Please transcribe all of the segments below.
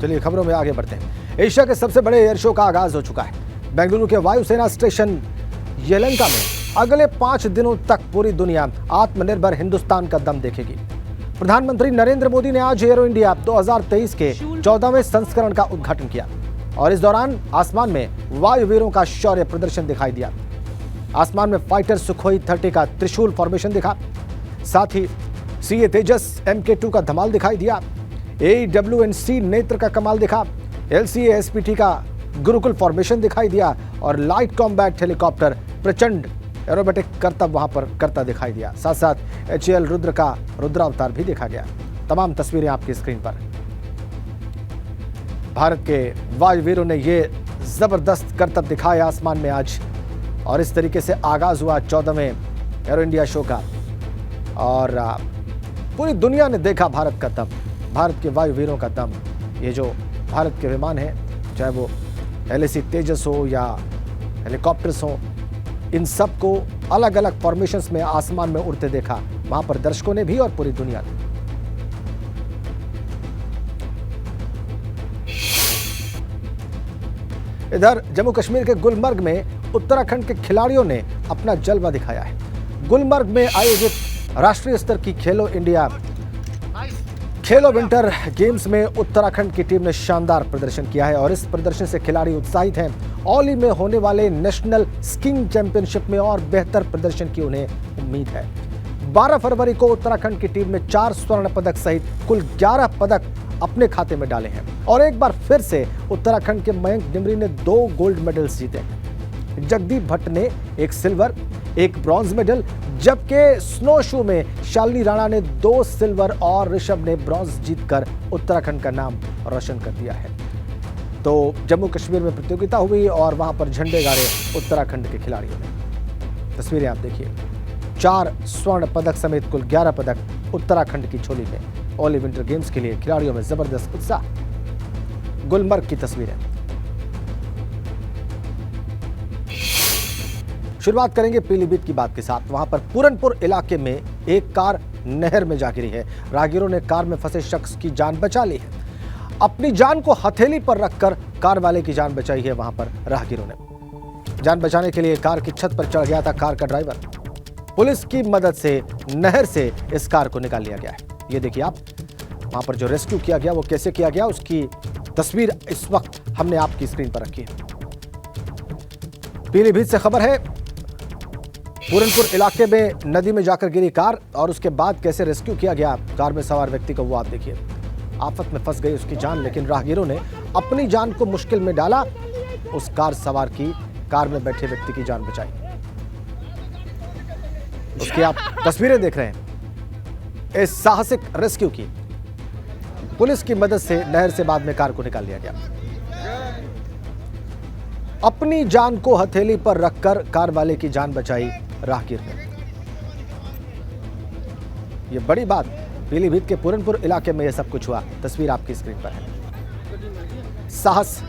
चलिए खबरों में आगे बढ़ते हैं। एशिया के सबसे बड़े एयर शो का आगाज हो चुका है। बेंगलुरु के वायुसेना स्टेशन येलंका में अगले 5 दिनों तक पूरी दुनिया आत्मनिर्भर हिंदुस्तान का दम देखेगी। प्रधानमंत्री नरेंद्र मोदी ने आज एरो इंडिया 2023 के 14वें संस्करण का उद्घाटन किया और इस दौरान आसमान में वायुवीरों का शौर्य प्रदर्शन दिखाई दिया। आसमान में फाइटर सुखोई 30 का त्रिशूल फॉर्मेशन दिखा, साथ ही सीए तेजस MK2 का धमाल दिखाई दिया। AWNC नेत्र का कमाल दिखा, LCA SPT का गुरुकुल फॉर्मेशन दिखाई दिया और लाइट कॉम्बैट हेलीकॉप्टर प्रचंड एरोबेटिक करतब वहां पर करता दिखाई दिया। साथ साथ HAL रुद्र का रुद्रावतार भी देखा गया। तमाम तस्वीरें आपकी स्क्रीन पर। भारत के वायुवीरों ने ये जबरदस्त करतब दिखाया आसमान में आज और इस तरीके से आगाज हुआ 14वें एरो इंडिया शो का और पूरी दुनिया ने देखा भारत का दम, भारत के वायुवीरों का दम। ये जो भारत के विमान हैं, चाहे वो LAC तेजस हो या हेलीकॉप्टर्स हो, इन सब को अलग अलग फॉर्मेशंस में आसमान में उड़ते देखा वहां पर दर्शकों ने भी और पूरी दुनिया ने। इधर जम्मू कश्मीर के गुलमर्ग में उत्तराखंड के खिलाड़ियों ने अपना जलवा दिखाया है। गुलमर्ग में आयोजित राष्ट्रीय स्तर की खेलो विंटर गेम्स में उत्तराखंड की टीम ने शानदार प्रदर्शन किया है और इस प्रदर्शन से खिलाड़ी उत्साहित हैं। औली में होने वाले नेशनल स्कीइंग चैंपियनशिप में और बेहतर प्रदर्शन की उन्हें उम्मीद है। 12 फरवरी को उत्तराखंड की टीम ने 4 स्वर्ण पदक सहित कुल 11 पदक अपने खाते में डाले हैं और एक बार फिर से उत्तराखंड के मयंक डिमरी ने 2 गोल्ड मेडल्स जीते। जगदीप भट्ट ने 1 सिल्वर 1 ब्रॉन्ज मेडल, जबकि स्नो शू में शालिनी राणा ने 2 सिल्वर और ऋषभ ने ब्रॉन्ज जीतकर उत्तराखंड का नाम रोशन कर दिया है। तो जम्मू कश्मीर में प्रतियोगिता हुई और वहां पर झंडे गाड़े उत्तराखंड के खिलाड़ियों ने। तस्वीरें आप देखिए, 4 स्वर्ण पदक समेत कुल 11 पदक उत्तराखंड की झोली में। ओली विंटर गेम्स के लिए खिलाड़ियों में जबरदस्त उत्साह। गुलमर्ग की तस्वीरें। शुरुआत करेंगे पीलीभीत की बात के साथ। वहां पर पूरनपुर इलाके में एक कार नहर में जा गिरी है। राहगीरों ने कार में फंसे शख्स की जान बचा ली है। अपनी जान को हथेली पर रखकर कार वाले की जान बचाई है। वहां पर राहगीरों ने जान बचाने के लिए कार की छत पर चढ़ गया था कार का ड्राइवर। पुलिस की मदद से नहर से इस कार को निकाल लिया गया है। ये देखिए आप, वहां पर जो रेस्क्यू किया गया वो कैसे किया गया उसकी तस्वीर इस वक्त हमने आपकी स्क्रीन पर रखी है। पीलीभीत से खबर है, पूरनपुर इलाके में नदी में जाकर गिरी कार और उसके बाद कैसे रेस्क्यू किया गया कार में सवार व्यक्ति को, वो आप देखिए। आफत में फंस गई उसकी जान, लेकिन राहगीरों ने अपनी जान को मुश्किल में डाला। उस कार सवार की, कार में बैठे व्यक्ति की जान बचाई। उसकी आप तस्वीरें देख रहे हैं। इस साहसिक रेस्क्यू की पुलिस की मदद से नहर से बाद में कार को निकाल लिया गया। अपनी जान को हथेली पर रखकर कार वाले की जान बचाई राहगीर ने। यह बड़ी बात, पीलीभीत के पूरनपुर इलाके में यह सब कुछ हुआ। तस्वीर आपकी स्क्रीन पर है। साहस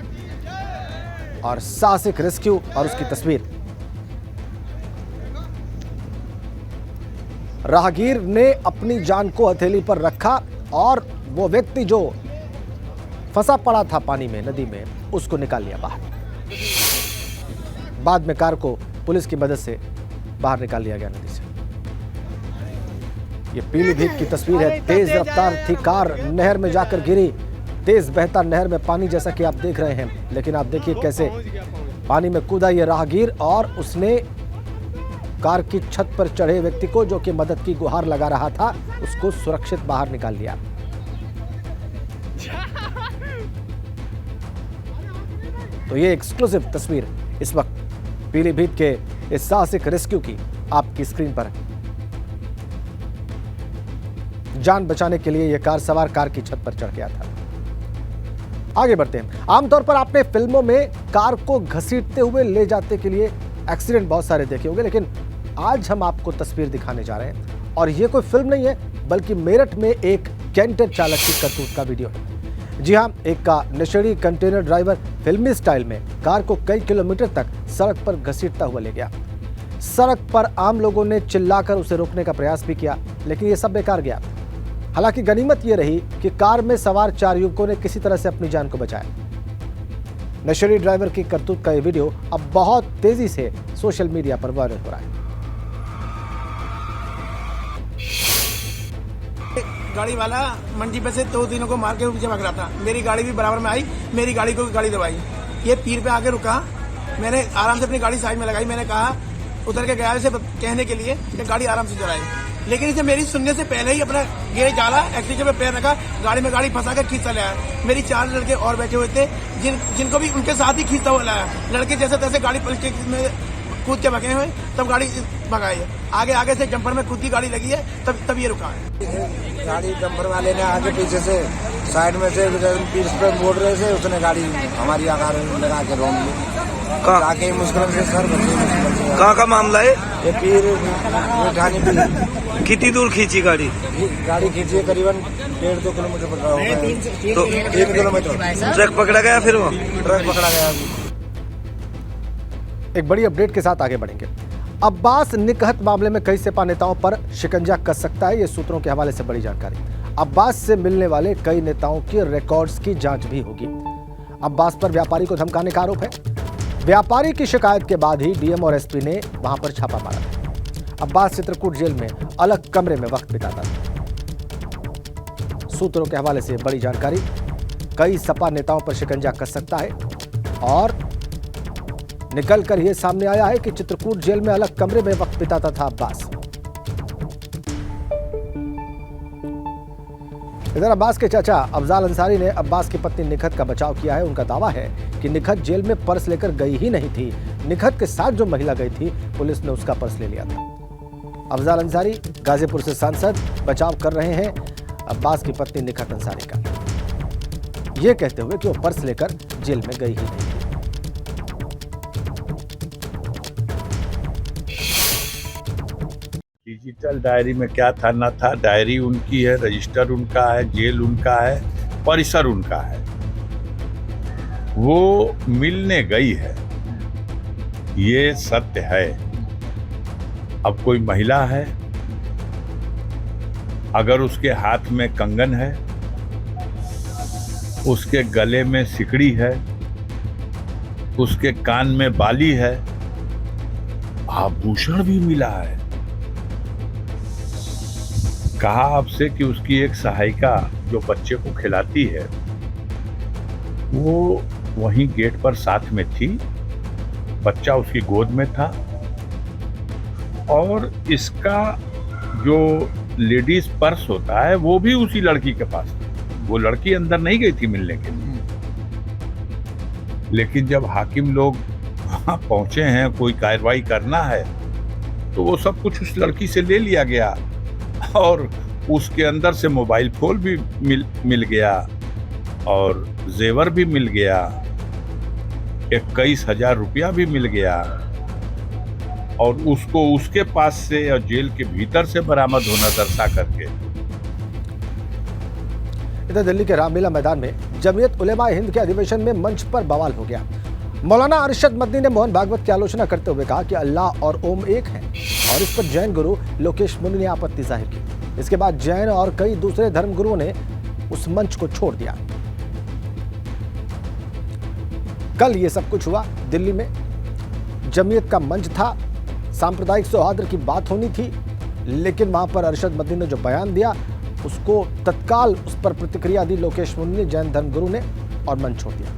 और साहसिक रेस्क्यू और उसकी तस्वीर। राहगीर ने अपनी जान को हथेली पर रखा और वो व्यक्ति जो फंसा पड़ा था पानी में, नदी में, उसको निकाल लिया बाहर। बाद में कार को पुलिस की मदद से बाहर निकाल लिया गया नदी से। ये पीलीभीत की तस्वीर है। तेज रफ्तार थी कार, नहर में जाकर गिरी। तेज बहता नहर में पानी जैसा कि आप देख रहे हैं, लेकिन आप देखिए कैसे पानी में कूदा ये राहगीर और उसने कार की छत पर चढ़े व्यक्ति को, जो कि मदद की गुहार लगा रहा था, उसको सुरक्षित बाहर निकाल लिया। तो ये एक्सक्लूसिव तस्वीर इस वक्त पीलीभीत के इस साहसिक रेस्क्यू की आपकी स्क्रीन पर है। जान बचाने के लिए यह कार सवार कार की छत पर चढ़ गया था। आगे बढ़ते हैं। आमतौर पर आपने फिल्मों में कार को घसीटते हुए ले जाते के लिए एक्सीडेंट बहुत सारे देखे होंगे, लेकिन आज हम आपको तस्वीर दिखाने जा रहे हैं और ये कोई फिल्म नहीं है, बल्कि मेरठ में एक कैंटर चालक की करतूत का वीडियो है। जी हां, एक का नशेड़ी कंटेनर ड्राइवर फिल्मी स्टाइल में कार को कई किलोमीटर तक सड़क पर घसीटता हुआ ले गया। सड़क पर आम लोगों ने चिल्लाकर उसे रोकने का प्रयास भी किया, लेकिन यह सब बेकार गया। हालांकि गनीमत ये रही कि कार में सवार 4 युवकों ने किसी तरह से अपनी जान को बचाया। नशेड़ी ड्राइवर की करतूत का ये वीडियो अब बहुत तेजी से सोशल मीडिया पर वायरल हो रहा है। गाड़ी वाला मंडी पे से 2 दिनों को मार के पीछे भाग रहा था। मेरी गाड़ी भी बराबर में आई, मेरी गाड़ी को गाड़ी दबाई। ये पीर पे आके रुका, मैंने आराम से अपनी गाड़ी साइड में लगाई। मैंने कहा उतर के गया इसे कहने के लिए कि गाड़ी आराम से चलाए, लेकिन इसे मेरी सुनने से पहले ही अपना गेट डाला, एक्सीटर पे पैर रखा, गाड़ी में गाड़ी फंसा कर खींचता लाया। मेरी 4 लड़के और बैठे हुए थे जिनको भी उनके साथ ही खींचता हुआ लाया। लड़के जैसे तैसे गाड़ी पलट के कूद के भगे हुए, तब गाड़ी भगाई है। आगे से जंपर में कूद की गाड़ी लगी है, तब ये रुका है। गाड़ी जंपर वाले ने आगे पीछे से साइड में से पीस पे मोड़ रहे थे, उसने गाड़ी हमारी आकार लगा के रोक ली। आके मुश्किल से सर बचे। कहाँ का मामला है? ये पीर ठानी पीर। कितनी दूर खींची गाड़ी? गाड़ी खींची करीबन 1.5-2 किलोमीटर पड़ रहा होगा। 3 किलोमीटर। ट्रक पकड़ा गया? फिर वो ट्रक पकड़ा गया। एक बड़ी अपडेट के साथ आगे बढ़ेंगे। अब्बास निकहत मामले में कई सपा नेताओं पर शिकंजा कस सकता है, ये सूत्रों के हवाले से बड़ी जानकारी। अब्बास से मिलने वाले कई नेताओं की रिकॉर्ड्स की जांच भी होगी। अब्बास पर व्यापारी को धमकाने का आरोप है। व्यापारी की शिकायत के बाद ही डीएम और एसपी ने वहां पर छापा मारा था। अब्बास चित्रकूट जेल में अलग कमरे में वक्त बिताता था। सूत्रों के हवाले से बड़ी जानकारी। कई सपा नेताओं पर शिकंजा कस सकता है और निकल कर यह सामने आया है कि चित्रकूट जेल में अलग कमरे में वक्त बिताता था अब्बास। इधर अब्बास के चाचा अफजाल अंसारी ने अब्बास की पत्नी निकहत का बचाव किया है। उनका दावा है कि निकहत जेल में पर्स लेकर गई ही नहीं थी। निकहत के साथ जो महिला गई थी, पुलिस ने उसका पर्स ले लिया था। अफजाल अंसारी गाजीपुर से सांसद बचाव कर रहे हैं अब्बास की पत्नी निकहत अंसारी का, यह कहते हुए कि वो पर्स लेकर जेल में गई ही नहीं थी। डिजिटल डायरी में क्या था ना था, डायरी उनकी है, रजिस्टर उनका है, जेल उनका है, परिसर उनका है। वो मिलने गई है, ये सत्य है। अब कोई महिला है, अगर उसके हाथ में कंगन है, उसके गले में सिकड़ी है, उसके कान में बाली है, आभूषण भी मिला है। कहा आपसे कि उसकी एक सहायिका जो बच्चे को खिलाती है, वो वहीं गेट पर साथ में थी, बच्चा उसकी गोद में था और इसका जो लेडीज पर्स होता है वो भी उसी लड़की के पास था। वो लड़की अंदर नहीं गई थी मिलने के लिए, लेकिन जब हाकिम लोग वहां पहुंचे हैं, कोई कार्रवाई करना है, तो वो सब कुछ उस लड़की से ले लिया गया और उसके अंदर से मोबाइल फोन भी मिल गया और जेवर भी मिल गया, 21,000 रुपया भी मिल गया और उसको उसके पास से और जेल के भीतर से बरामद होना दर्शा करके। इधर दिल्ली के रामलीला मैदान में जमीयत उलेमा हिंद के अधिवेशन में मंच पर बवाल हो गया। मौलाना अरशद मदनी ने मोहन भागवत की आलोचना करते हुए कहा कि अल्लाह और ओम एक हैं और इस पर जैन गुरु लोकेश मुनि ने आपत्ति जाहिर की। इसके बाद जैन और कई दूसरे धर्म गुरुओं ने उस मंच को छोड़ दिया। कल ये सब कुछ हुआ दिल्ली में। जमीयत का मंच था, सांप्रदायिक सौहार्द की बात होनी थी, लेकिन वहां पर अरशद मदनी ने जो बयान दिया उसको तत्काल उस पर प्रतिक्रिया दी लोकेश मुनि ने, जैन धर्म गुरु ने, और मंच छोड़ दिया।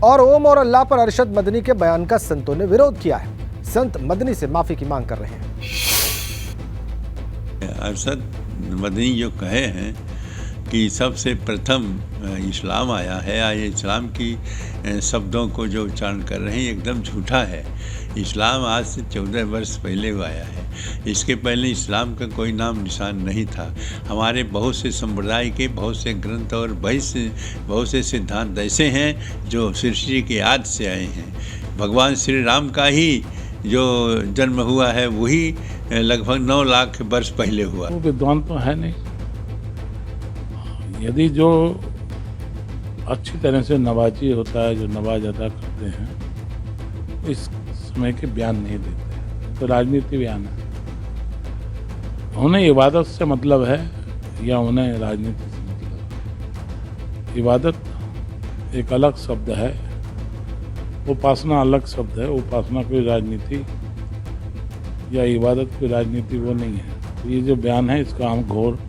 और ओम और अल्लाह पर अरशद मदनी के बयान का संतों ने विरोध किया है। संत मदनी से माफी की मांग कर रहे हैं। अरशद मदनी जो कहे हैं कि सबसे प्रथम इस्लाम आया है, आए इस्लाम की शब्दों को जो उच्चारण कर रहे हैं एकदम झूठा है। इस्लाम आज से 14 वर्ष पहले हुआ आया है। इसके पहले इस्लाम का कोई नाम निशान नहीं था। हमारे बहुत से संप्रदाय के बहुत से ग्रंथ और बहुत से सिद्धांत ऐसे हैं जो सृष्टि के आदि से आए हैं। भगवान श्री राम का ही जो जन्म हुआ है वही लगभग 9 लाख वर्ष पहले हुआ। वो विद्वान तो है नहीं। यदि जो अच्छी तरह से नवाजी होता है, जो नवाज अदा करते हैं, इस समय के बयान नहीं देते हैं, तो राजनीति बयान है। उन्हें इबादत से मतलब है या उन्हें राजनीति से मतलब है। इबादत एक अलग शब्द है, उपासना अलग शब्द है। उपासना कोई राजनीति या इबादत कोई राजनीति वो नहीं है। तो ये जो बयान है इसका हम घोर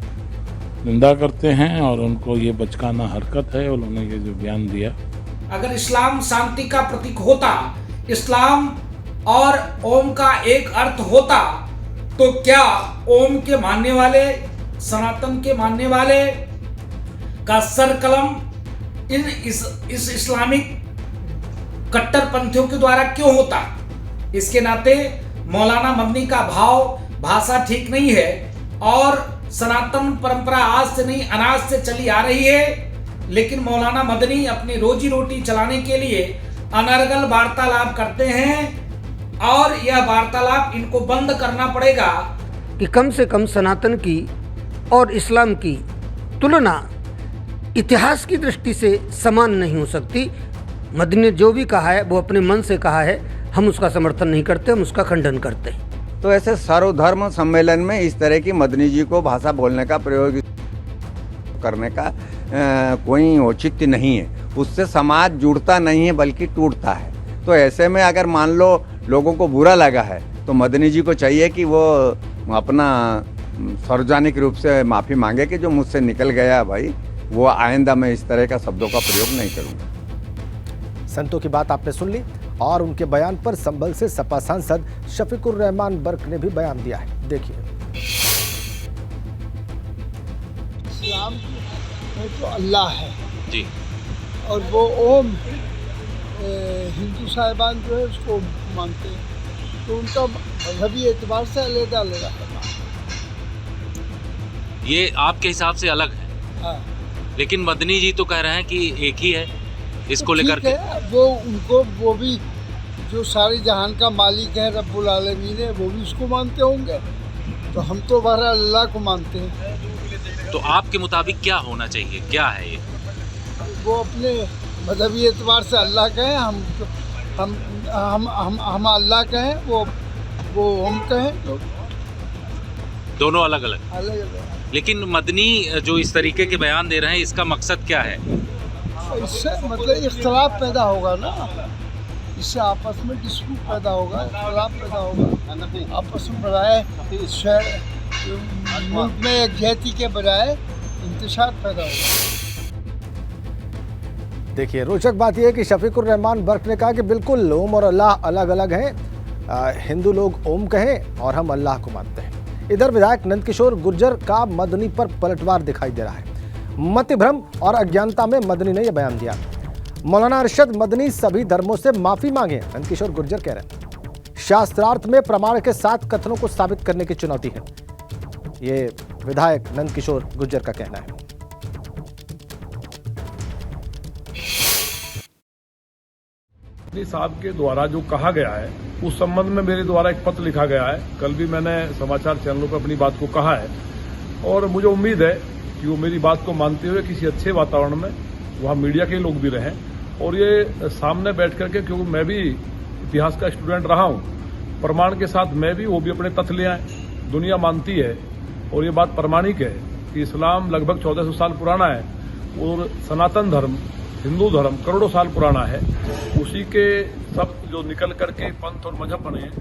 निंदा करते हैं और उनको ये बचकाना हरकत है। उन्होंने ये जो बयान दिया, अगर इस्लाम शांति का प्रतीक होता, इस्लाम और ओम का एक अर्थ होता, तो क्या ओम के मानने वाले, सनातन के मानने वाले का सर कलम इस इस्लामिक कट्टरपंथियों के द्वारा क्यों होता? इसके नाते मौलाना मदनी का भाषा ठीक नहीं है और सनातन परंपरा आज से नहीं अनाज से चली आ रही है। लेकिन मौलाना मदनी अपनी रोजी रोटी चलाने के लिए अनर्गल वार्तालाप करते हैं और यह वार्तालाप इनको बंद करना पड़ेगा कि कम से कम सनातन की और इस्लाम की तुलना इतिहास की दृष्टि से समान नहीं हो सकती। मदनी ने जो भी कहा है वो अपने मन से कहा है, हम उसका समर्थन नहीं करते, हम उसका खंडन करते हैं। तो ऐसे सर्वधर्म सम्मेलन में इस तरह की मदनी जी को भाषा बोलने का प्रयोग करने का कोई औचित्य नहीं है। उससे समाज जुड़ता नहीं है बल्कि टूटता है। तो ऐसे में अगर मान लो लोगों को बुरा लगा है तो मदनी जी को चाहिए कि वो अपना सार्वजनिक रूप से माफ़ी मांगे कि जो मुझसे निकल गया भाई, वो आइंदा मैं इस तरह का शब्दों का प्रयोग नहीं करूँगा। संतों की बात आपने सुन ली और उनके बयान पर संभल से सपा सांसद शफीकुर रहमान बर्क ने भी बयान दिया है। देखिए। इस्लाम में तो अल्लाह है जी, और वो ओम हिंदू साहिबान जो है उसको मानते हैं, तो उनका मजहबी एतबार से अलग अलग है। ये आपके हिसाब से अलग है। हाँ, लेकिन मदनी जी तो कह रहे हैं कि एक ही है, इसको तो लेकर ठीक है, वो उनको वो भी जो सारे जहान का मालिक है रब्बुल आलमीन है, वो भी उसको मानते होंगे। तो हम तो बहरहाल अल्लाह को मानते हैं। तो आपके मुताबिक क्या होना चाहिए, क्या है ये? वो अपने मजहबी एतबार से अल्लाह कहें, हम अल्लाह कहें, वो हम कहें, तो दोनों अलग अलग। अलग अलग। लेकिन मदनी जो इस तरीके के बयान दे रहे हैं, इसका मकसद क्या है? इससे मतलब इख्तलाफ पैदा होगा ना, इससे आपस में डिस्प्यूट पैदा होगा, इख्तलाफ पैदा होगा, आपस में बजाय मुल्क में एकजहती के बजाय इंतशार पैदा होगा। देखिए, रोचक बात यह है कि शफीकुर रहमान बर्क ने कहा कि बिल्कुल ओम और अल्लाह अलग अलग हैं। हिंदू लोग ओम कहें और हम अल्लाह को मानते हैं। इधर विधायक नंदकिशोर गुर्जर का मदनी पर पलटवार दिखाई दे रहा है। मति भ्रम और अज्ञानता में मदनी ने यह बयान दिया। मौलाना अरशद मदनी सभी धर्मों से माफी मांगे, नंदकिशोर गुर्जर कह रहे हैं। शास्त्रार्थ में प्रमाण के साथ कथनों को साबित करने की चुनौती है, ये विधायक नंदकिशोर गुर्जर का कहना है। साहब के द्वारा जो कहा गया है उस संबंध में मेरे द्वारा एक पत्र लिखा गया है। कल भी मैंने समाचार चैनलों पर अपनी बात को कहा है और मुझे उम्मीद है कि वो मेरी बात को मानते हुए किसी अच्छे वातावरण में वहाँ मीडिया के लोग भी रहें और ये सामने बैठ करके, क्योंकि मैं भी इतिहास का स्टूडेंट रहा हूँ, प्रमाण के साथ मैं भी, वो भी अपने तथ्य ले आए। दुनिया मानती है और ये बात प्रमाणिक है कि इस्लाम लगभग 1400 साल पुराना है और सनातन धर्म, हिंदू धर्म करोड़ों साल पुराना है। उसी के सब जो निकल करके पंथ और मजहब बने हैं।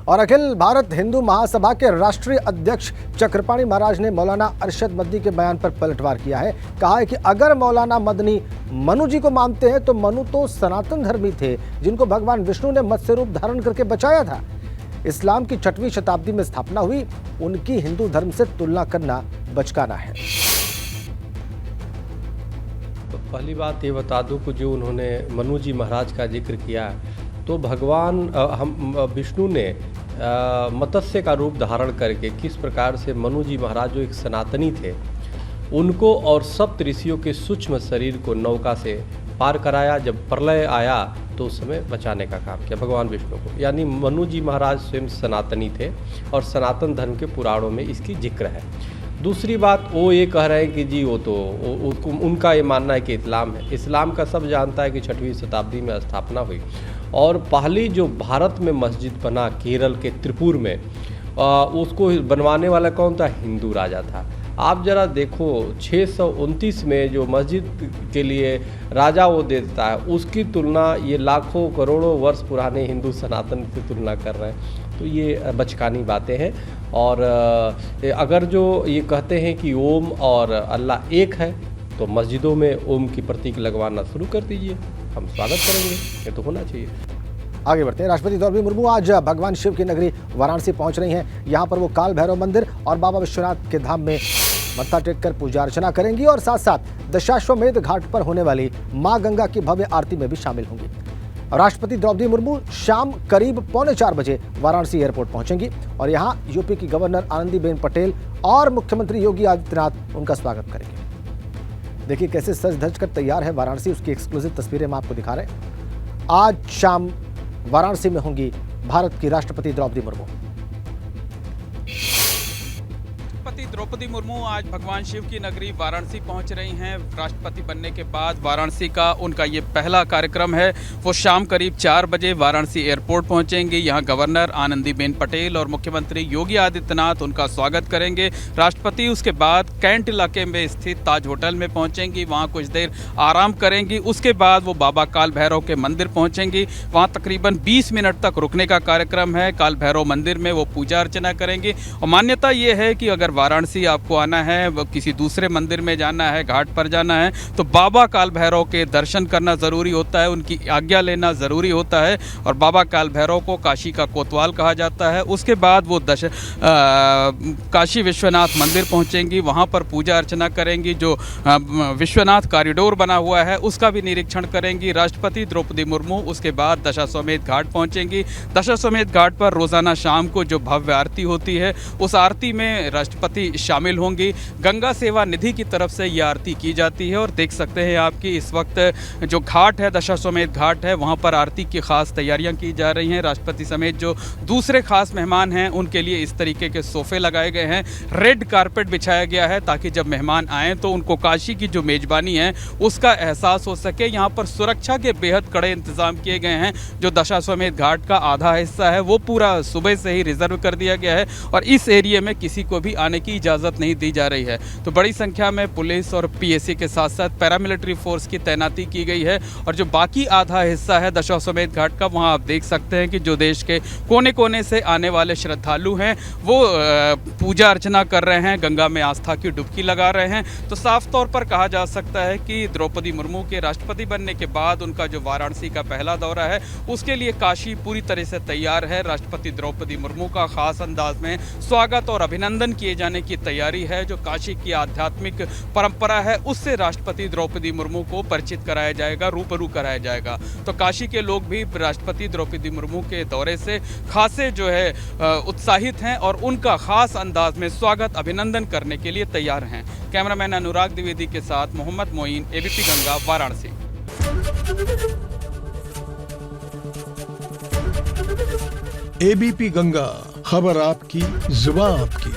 और अखिल भारत हिंदू महासभा के राष्ट्रीय अध्यक्ष चक्रपाणी महाराज ने मौलाना अरशद मदनी के बयान पर पलटवार किया है। कहा है कि अगर मौलाना मदनी मनु जी को मानते हैं तो मनु तो सनातन धर्मी थे जिनको भगवान विष्णु ने मत्स्य रूप धारण करके बचाया था। इस्लाम की 6वीं शताब्दी में स्थापना हुई, उनकी हिंदू धर्म से तुलना करना बचकाना है। तो पहली बात ये बता दूं कि जो उन्होंने मनु जी महाराज का जिक्र किया तो भगवान विष्णु ने मत्स्य का रूप धारण करके किस प्रकार से मनु जी महाराज जो एक सनातनी थे उनको और सप्त ऋषियों के सूक्ष्म शरीर को नौका से पार कराया। जब प्रलय आया तो उस समय बचाने का काम किया भगवान विष्णु को। यानी मनु जी महाराज स्वयं सनातनी थे और सनातन धर्म के पुराणों में इसकी जिक्र है। दूसरी बात, वो ये कह रहे हैं कि जी वो तो उनका ये मानना है कि इस्लाम है। इस्लाम का सब जानता है कि 6वीं शताब्दी में स्थापना हुई और पहली जो भारत में मस्जिद बना केरल के त्रिपुर में, उसको बनवाने वाला कौन था? हिंदू राजा था। आप जरा देखो 629 में जो मस्जिद के लिए राजा वो देता है, उसकी तुलना ये लाखों करोड़ों वर्ष पुराने हिंदू सनातन की तुलना कर रहे हैं। तो ये बचकानी बातें हैं। और अगर जो ये कहते हैं कि ओम और अल्लाह एक है, तो मस्जिदों में ओम की प्रतीक लगवाना शुरू कर दीजिए, हम स्वागत करेंगे, ये तो होना चाहिए। आगे बढ़ते हैं। राष्ट्रपति द्रौपदी मुर्मू आज भगवान शिव की नगरी वाराणसी पहुंच रही हैं। यहां पर वो काल भैरव मंदिर और बाबा विश्वनाथ के धाम में मत्था टेककर पूजा अर्चना करेंगी और साथ साथ दशाश्वमेध घाट पर होने वाली मां गंगा की भव्य आरती में भी शामिल होंगी। राष्ट्रपति द्रौपदी मुर्मू शाम करीब 3:45 बजे वाराणसी एयरपोर्ट पहुंचेंगी और यहां यूपी की गवर्नर आनंदीबेन पटेल और मुख्यमंत्री योगी आदित्यनाथ उनका स्वागत करेंगे। देखिए कैसे सज धज कर तैयार है वाराणसी, उसकी एक्सक्लूसिव तस्वीरें हम आपको दिखा रहे हैं। आज शाम वाराणसी में होंगी भारत की राष्ट्रपति द्रौपदी मुर्मू। राष्ट्रपति द्रौपदी मुर्मू आज भगवान शिव की नगरी वाराणसी पहुंच रही हैं। राष्ट्रपति बनने के बाद वाराणसी का उनका ये पहला कार्यक्रम है। वो शाम करीब 4 बजे वाराणसी एयरपोर्ट पहुंचेंगे। यहां गवर्नर आनंदीबेन पटेल और मुख्यमंत्री योगी आदित्यनाथ उनका स्वागत करेंगे। राष्ट्रपति उसके बाद कैंट इलाके में स्थित ताज होटल में पहुंचेंगी, वहां कुछ देर आराम करेंगी। उसके बाद वो बाबा काल भैरव के मंदिर पहुंचेंगी। वहां तकरीबन 20 मिनट तक रुकने का कार्यक्रम है। काल भैरव मंदिर में वो पूजा अर्चना करेंगे। और मान्यता ये है कि अगर वाराणसी आपको आना है, किसी दूसरे मंदिर में जाना है, घाट पर जाना है, तो बाबा काल भैरव के दर्शन करना ज़रूरी होता है, उनकी आज्ञा लेना ज़रूरी होता है। और बाबा काल भैरव को काशी का कोतवाल कहा जाता है। उसके बाद वो काशी विश्वनाथ मंदिर पहुंचेंगी, वहां पर पूजा अर्चना करेंगी। जो विश्वनाथ कॉरिडोर बना हुआ है उसका भी निरीक्षण करेंगी राष्ट्रपति द्रौपदी मुर्मू। उसके बाद दशाश्वमेध घाट पहुंचेंगी। दशाश्वमेध घाट पर रोज़ाना शाम को जो भव्य आरती होती है, उस आरती में राष्ट्रपति शामिल होंगी। गंगा सेवा निधि की तरफ से ये आरती की जाती है। और देख सकते हैं आपकी इस वक्त जो घाट है, दशाश्वमेध घाट है, वहाँ पर आरती की खास तैयारियां की जा रही हैं। राष्ट्रपति समेत जो दूसरे खास मेहमान हैं उनके लिए इस तरीके के सोफे लगाए गए हैं, रेड कारपेट बिछाया गया है ताकि जब मेहमान आएँ तो उनको काशी की जो मेजबानी है उसका एहसास हो सके। यहाँ पर सुरक्षा के बेहद कड़े इंतजाम किए गए हैं। जो दशाश्वमेध घाट का आधा हिस्सा है वो पूरा सुबह से ही रिजर्व कर दिया गया है और इस एरिया में किसी को भी आने की इजाज़त नहीं दी जा रही है। तो बड़ी संख्या में पुलिस और पीएसी के साथ साथ पैरामिलिट्री फोर्स की तैनाती की गई है। और जो बाकी आधा हिस्सा है दशाश्वमेध घाट का, वहाँ आप देख सकते हैं कि जो देश के कोने कोने से आने वाले श्रद्धालु हैं वो पूजा अर्चना कर रहे हैं, गंगा में आस्था की डुबकी लगा रहे हैं। तो साफ तौर पर कहा जा सकता है कि द्रौपदी मुर्मू के राष्ट्रपति बनने के बाद उनका जो वाराणसी का पहला दौरा है उसके लिए काशी पूरी तरह से तैयार है। राष्ट्रपति द्रौपदी मुर्मू का खास अंदाज में स्वागत और अभिनंदन किए जाने की तैयारी है। जो काशी की आध्यात्मिक परंपरा है उससे राष्ट्रपति द्रौपदी मुर्मू को परिचित कराया जाएगा, रूबरू कराया जाएगा। तो काशी के लोग भी राष्ट्रपति द्रौपदी मुर्मू के दौरे से खासे जो है उत्साहित हैं और उनका खास अंदाज में स्वागत अभिनंदन करने के लिए तैयार हैं। कैमरामैन अनुराग द्विवेदी के साथ मोहम्मद मोइन, एबीपी गंगा, वाराणसी। एबीपी गंगा, खबर आपकी, जुबान आपकी।